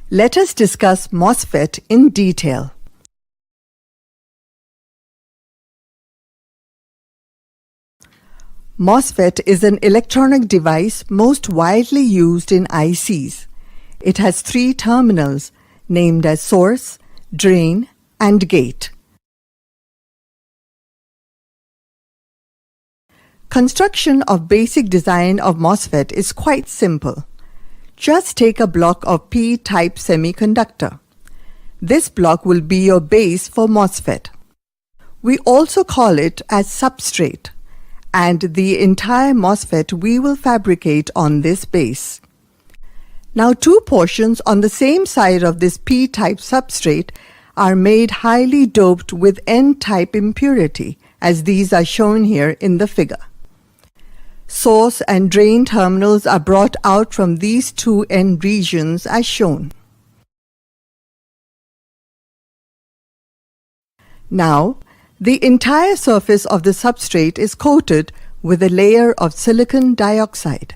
Let us discuss MOSFET in detail. MOSFET is an electronic device most widely used in ICs. It has three terminals named as source, drain, and gate. Construction of basic design of MOSFET is quite simple. Just take a block of P-type semiconductor. This block will be your base for MOSFET. We also call it as substrate, and the entire MOSFET we will fabricate on this base. Now, two portions on the same side of this P-type substrate are made highly doped with N-type impurity, as these are shown here in the figure. Source and drain terminals are brought out from these two N regions as shown. Now, the entire surface of the substrate is coated with a layer of silicon dioxide.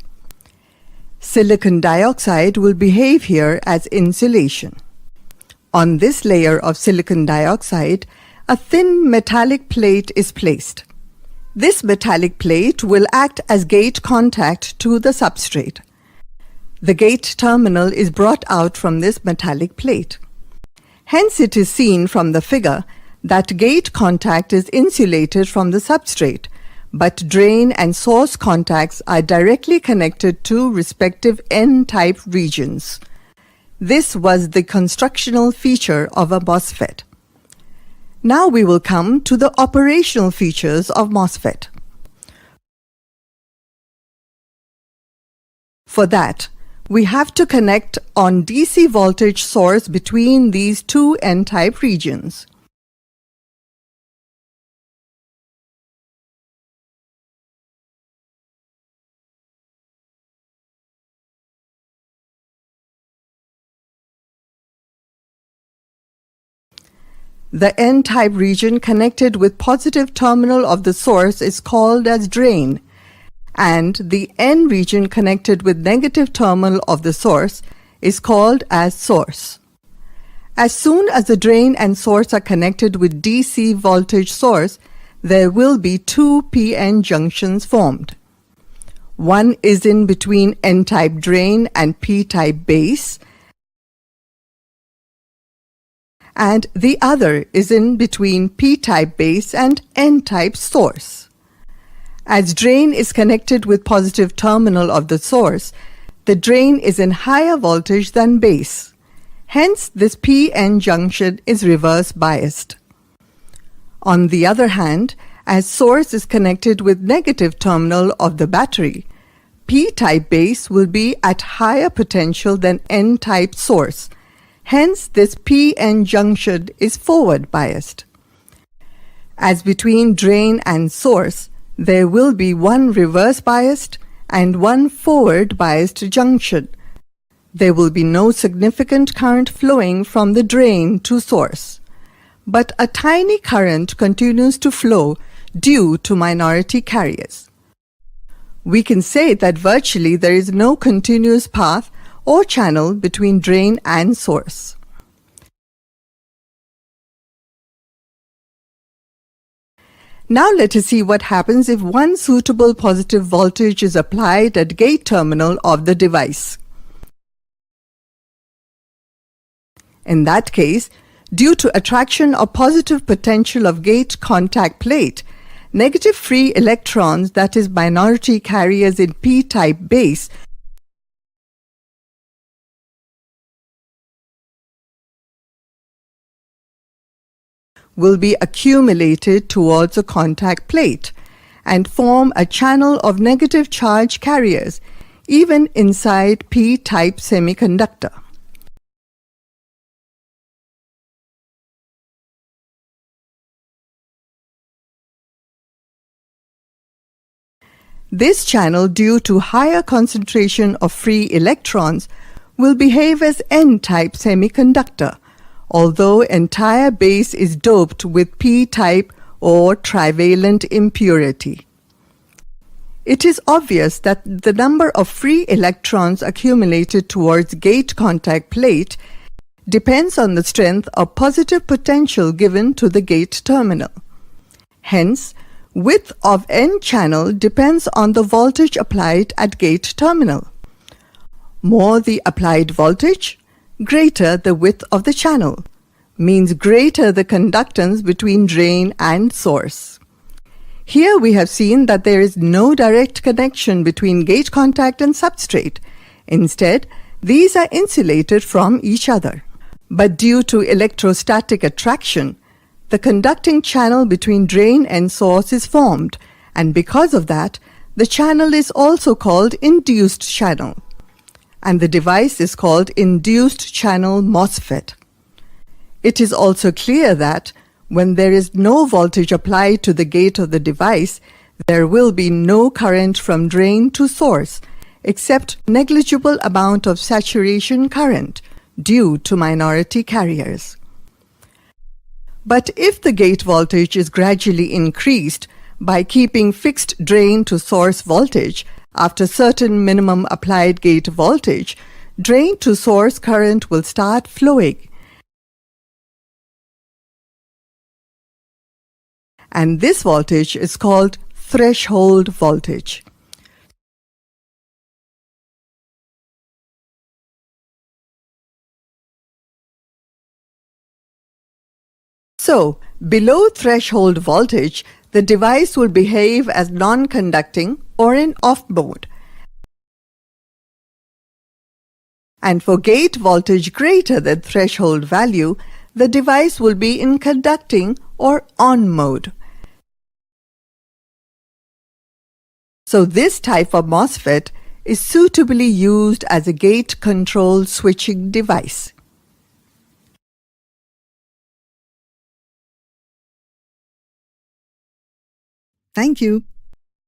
Silicon dioxide will behave here as insulation. On this layer of silicon dioxide, a thin metallic plate is placed. This metallic plate will act as gate contact to the substrate. The gate terminal is brought out from this metallic plate. Hence it is seen from the figure that gate contact is insulated from the substrate, but drain and source contacts are directly connected to respective N-type regions. This was the constructional feature of a MOSFET. Now we will come to the operational features of MOSFET. For that, we have to connect on DC voltage source between these two N-type regions. The N-type region connected with positive terminal of the source is called as drain, and the N region connected with negative terminal of the source is called as source. As soon as the drain and source are connected with DC voltage source, there will be two PN junctions formed. One is in between N-type drain and P-type base, and the other is in between P-type base and N-type source. As drain is connected with positive terminal of the source, the drain is in higher voltage than base. Hence, this PN junction is reverse biased. On the other hand, as source is connected with negative terminal of the battery, P-type base will be at higher potential than N-type source. Hence, this PN junction is forward biased. As between drain and source, there will be one reverse biased and one forward biased junction. There will be no significant current flowing from the drain to source, but a tiny current continues to flow due to minority carriers. We can say that virtually there is no continuous path or channel between drain and source. Now let us see what happens if one suitable positive voltage is applied at gate terminal of the device. In that case, due to attraction of positive potential of gate contact plate, negative free electrons, that is minority carriers in P-type base, will be accumulated towards a contact plate and form a channel of negative charge carriers even inside P-type semiconductor. This channel, due to higher concentration of free electrons, will behave as N-type semiconductor, although entire base is doped with P-type or trivalent impurity. It is obvious that the number of free electrons accumulated towards gate contact plate depends on the strength or positive potential given to the gate terminal. Hence, width of N channel depends on the voltage applied at gate terminal. More the applied voltage, greater the width of the channel, means greater the conductance between drain and source. Here we have seen that there is no direct connection between gate contact and substrate. Instead, these are insulated from each other. But due to electrostatic attraction, the conducting channel between drain and source is formed, and because of that, the channel is also called induced channel, and the device is called induced channel MOSFET. It is also clear that when there is no voltage applied to the gate of the device, there will be no current from drain to source, except negligible amount of saturation current due to minority carriers. But if the gate voltage is gradually increased by keeping fixed drain to source voltage after certain minimum applied gate voltage, drain to source current will start flowing. And this voltage is called threshold voltage. So, below threshold voltage, the device will behave as non-conducting or in off mode. And for gate voltage greater than threshold value, the device will be in conducting or on mode. So this type of MOSFET is suitably used as a gate control switching device. Thank you.